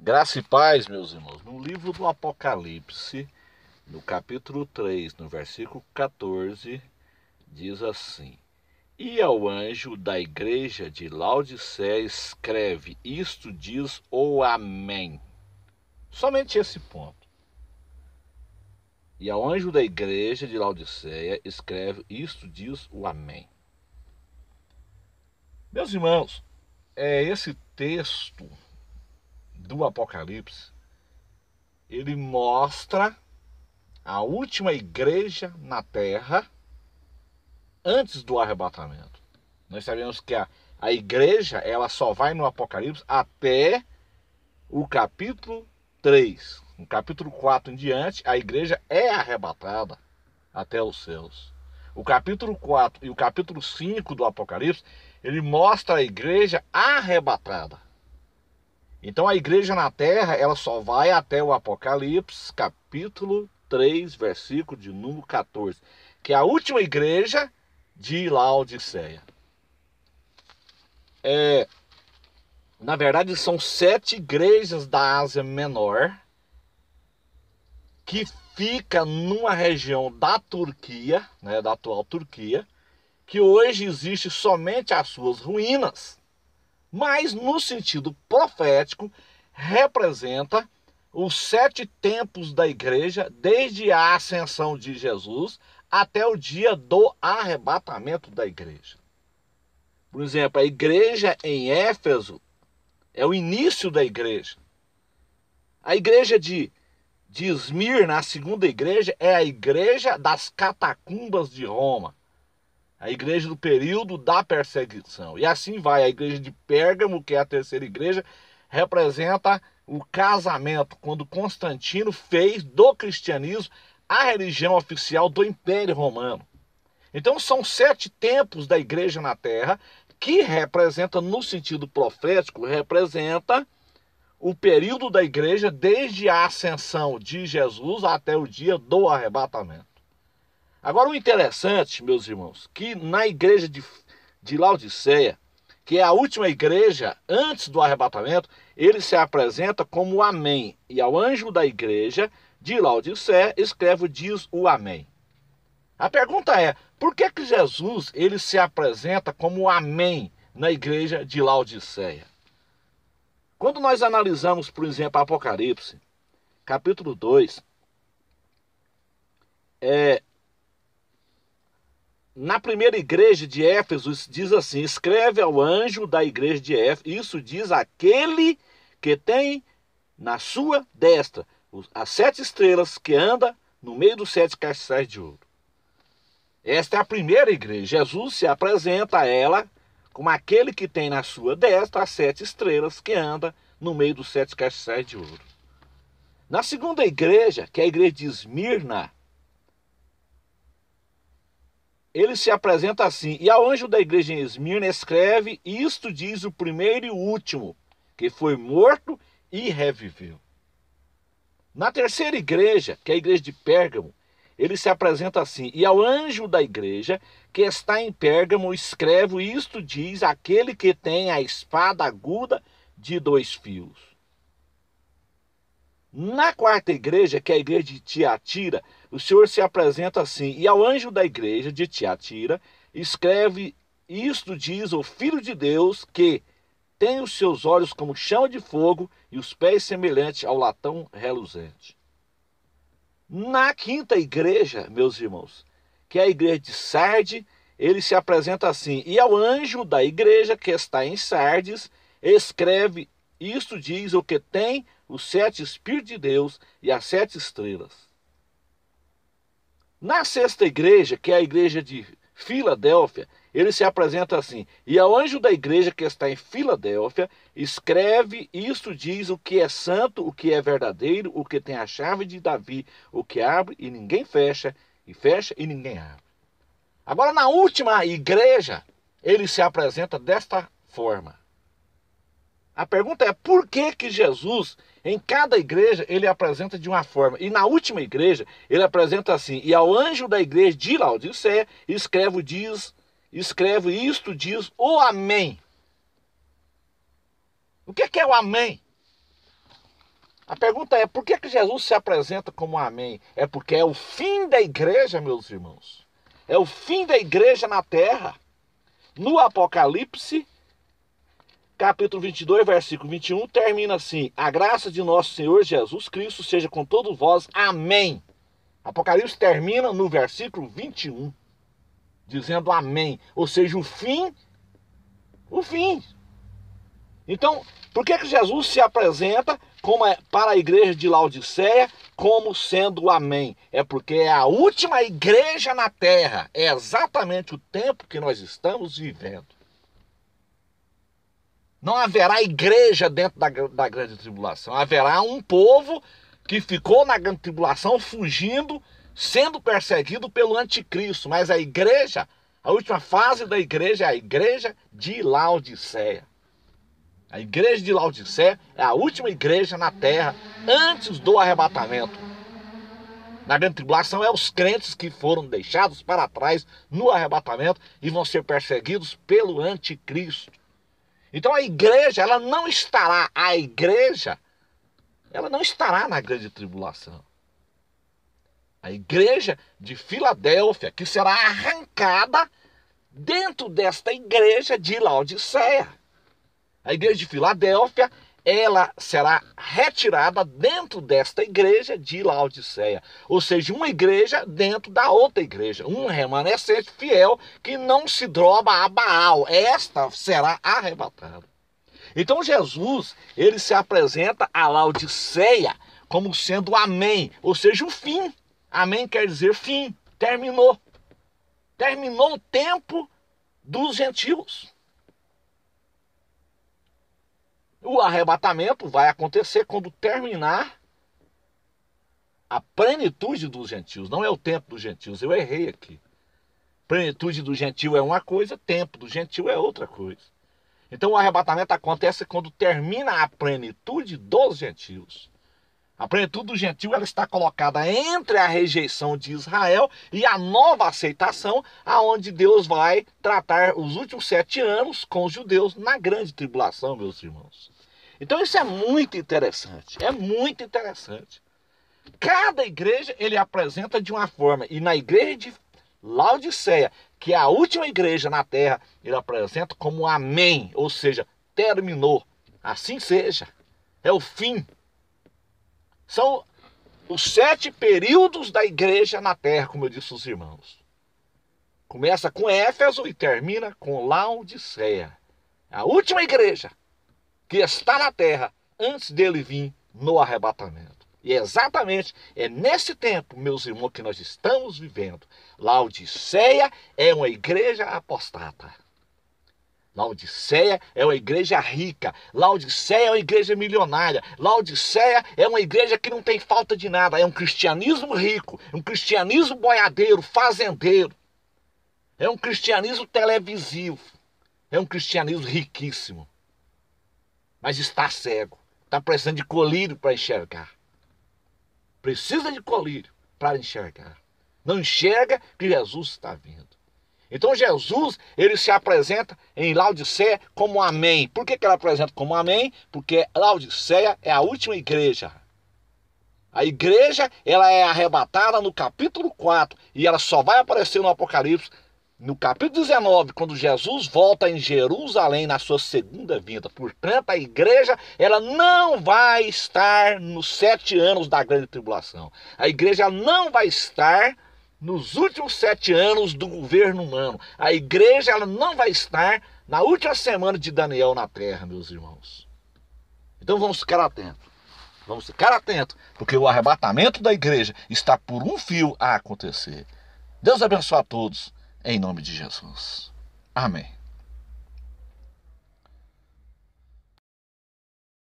Graça e paz, meus irmãos. No livro do Apocalipse, no capítulo 3, no versículo 14, diz assim: E ao anjo da igreja de Laodiceia escreve: Isto diz o Amém. Somente esse ponto. E ao anjo da igreja de Laodiceia escreve: Isto diz o Amém. Meus irmãos, esse texto do Apocalipse, ele mostra a última igreja na terra antes do arrebatamento. Nós sabemos que a igreja ela só vai no Apocalipse até o capítulo 3. No capítulo 4 em diante, a igreja é arrebatada até os céus. O capítulo 4 e o capítulo 5 do Apocalipse, ele mostra a igreja arrebatada. Então a igreja na terra, ela só vai até o Apocalipse, capítulo 3, versículo de número 14, que é a última igreja de Laodiceia. Na verdade, são 7 igrejas da Ásia Menor que fica numa região da Turquia, né, da atual Turquia, que hoje existe somente as suas ruínas, mas no sentido profético representa os 7 tempos da igreja, desde a ascensão de Jesus até o dia do arrebatamento da igreja. Por exemplo, a igreja em Éfeso é o início da igreja. A igreja de Esmirna, a segunda igreja, é a igreja das catacumbas de Roma. A igreja do período da perseguição. E assim vai. A igreja de Pérgamo, que é a terceira igreja, representa o casamento, quando Constantino fez do cristianismo a religião oficial do Império Romano. Então são 7 tempos da igreja na terra, que representa, no sentido profético, representa o período da igreja desde a ascensão de Jesus até o dia do arrebatamento. Agora o interessante, meus irmãos, que na igreja de Laodiceia, que é a última igreja antes do arrebatamento, ele se apresenta como o Amém. E ao anjo da igreja de Laodiceia escreve, diz o Amém. A pergunta é, por que Jesus ele se apresenta como o Amém na igreja de Laodiceia? Quando nós analisamos, por exemplo, Apocalipse, capítulo 2, na primeira igreja de Éfeso diz assim: escreve ao anjo da igreja de Éfeso, isso diz aquele que tem na sua destra as 7 estrelas, que anda no meio dos 7 castiçais de ouro. Esta é a primeira igreja. Jesus se apresenta a ela como aquele que tem na sua destra as 7 estrelas, que anda no meio dos 7 castiçais de ouro. Na segunda igreja, que é a igreja de Esmirna, ele se apresenta assim: e ao anjo da igreja em Esmirna escreve, isto diz o primeiro e o último, que foi morto e reviveu. Na terceira igreja, que é a igreja de Pérgamo, ele se apresenta assim: e ao anjo da igreja que está em Pérgamo escreve, isto diz aquele que tem a espada aguda de 2 fios. Na quarta igreja, que é a igreja de Tiatira, o Senhor se apresenta assim: e ao anjo da igreja de Tiatira escreve, isto diz o Filho de Deus, que tem os seus olhos como chama de fogo e os pés semelhantes ao latão reluzente. Na quinta igreja, meus irmãos, que é a igreja de Sardes, ele se apresenta assim: e ao anjo da igreja que está em Sardes escreve, isto diz o que tem os 7 Espíritos de Deus e as 7 estrelas. Na sexta igreja, que é a igreja de Filadélfia, ele se apresenta assim: e ao anjo da igreja que está em Filadélfia escreve, isto diz o que é santo, o que é verdadeiro, o que tem a chave de Davi, o que abre e ninguém fecha, e fecha e ninguém abre. Agora na última igreja, ele se apresenta desta forma. A pergunta é, por que Jesus, em cada igreja, ele apresenta de uma forma? E na última igreja, ele apresenta assim: e ao anjo da igreja de Laodiceia escreve isto, diz o Amém. O que é o Amém? A pergunta é, por que Jesus se apresenta como amém? É porque é o fim da igreja, meus irmãos. É o fim da igreja na terra. No Apocalipse, capítulo 22, versículo 21, termina assim: a graça de nosso Senhor Jesus Cristo seja com todos vós. Amém. Apocalipse termina no versículo 21, dizendo amém. Ou seja, o fim. Então, por que Jesus se apresenta para a igreja de Laodiceia como sendo o amém? É porque é a última igreja na terra. É exatamente o tempo que nós estamos vivendo. Não haverá igreja dentro da grande tribulação. Haverá um povo que ficou na grande tribulação fugindo, sendo perseguido pelo anticristo. Mas a igreja, a última fase da igreja é a igreja de Laodiceia. A igreja de Laodiceia é a última igreja na terra antes do arrebatamento. Na grande tribulação é os crentes que foram deixados para trás no arrebatamento e vão ser perseguidos pelo anticristo. Então a igreja, ela não estará na grande tribulação. A igreja de Filadélfia, que será arrancada dentro desta igreja de Laodiceia. A igreja de Filadélfia, ela será retirada dentro desta igreja de Laodiceia. Ou seja, uma igreja dentro da outra igreja. Um remanescente fiel que não se droga a Baal. Esta será arrebatada. Então Jesus, ele se apresenta a Laodiceia como sendo amém. Ou seja, o fim. Amém quer dizer fim. Terminou. Terminou o tempo dos gentios. O arrebatamento vai acontecer quando terminar a plenitude dos gentios. Não é o tempo dos gentios, eu errei aqui. Plenitude do gentio é uma coisa, tempo do gentio é outra coisa. Então o arrebatamento acontece quando termina a plenitude dos gentios. A plenitude do gentio, ela está colocada entre a rejeição de Israel e a nova aceitação, aonde Deus vai tratar os últimos 7 anos com os judeus na grande tribulação, meus irmãos. Então isso é muito interessante, Cada igreja ele apresenta de uma forma, e na igreja de Laodiceia, que é a última igreja na terra, ele apresenta como amém, ou seja, terminou, assim seja, é o fim. São os 7 períodos da igreja na terra, como eu disse aos irmãos. Começa com Éfeso e termina com Laodiceia. A última igreja que está na terra antes dele vir no arrebatamento. E exatamente é nesse tempo, meus irmãos, que nós estamos vivendo. Laodiceia é uma igreja apostata. Laodiceia é uma igreja rica. Laodiceia é uma igreja milionária. Laodiceia é uma igreja que não tem falta de nada. É um cristianismo rico, um cristianismo boiadeiro, fazendeiro. É um cristianismo televisivo. É um cristianismo riquíssimo. Mas está cego. Está precisando de colírio para enxergar. Precisa de colírio para enxergar. Não enxerga que Jesus está vindo. Então Jesus, ele se apresenta em Laodiceia como amém. Por que ele apresenta como amém? Porque Laodiceia é a última igreja. A igreja, ela é arrebatada no capítulo 4 e ela só vai aparecer no Apocalipse no capítulo 19, quando Jesus volta em Jerusalém na sua segunda vinda. Portanto, a igreja, ela não vai estar nos 7 anos da grande tribulação. A igreja não vai estar nos últimos 7 anos do governo humano. A igreja, ela não vai estar na última semana de Daniel na terra, meus irmãos. Então vamos ficar atentos. Vamos ficar atentos, porque o arrebatamento da igreja está por um fio a acontecer. Deus abençoe a todos, em nome de Jesus. Amém.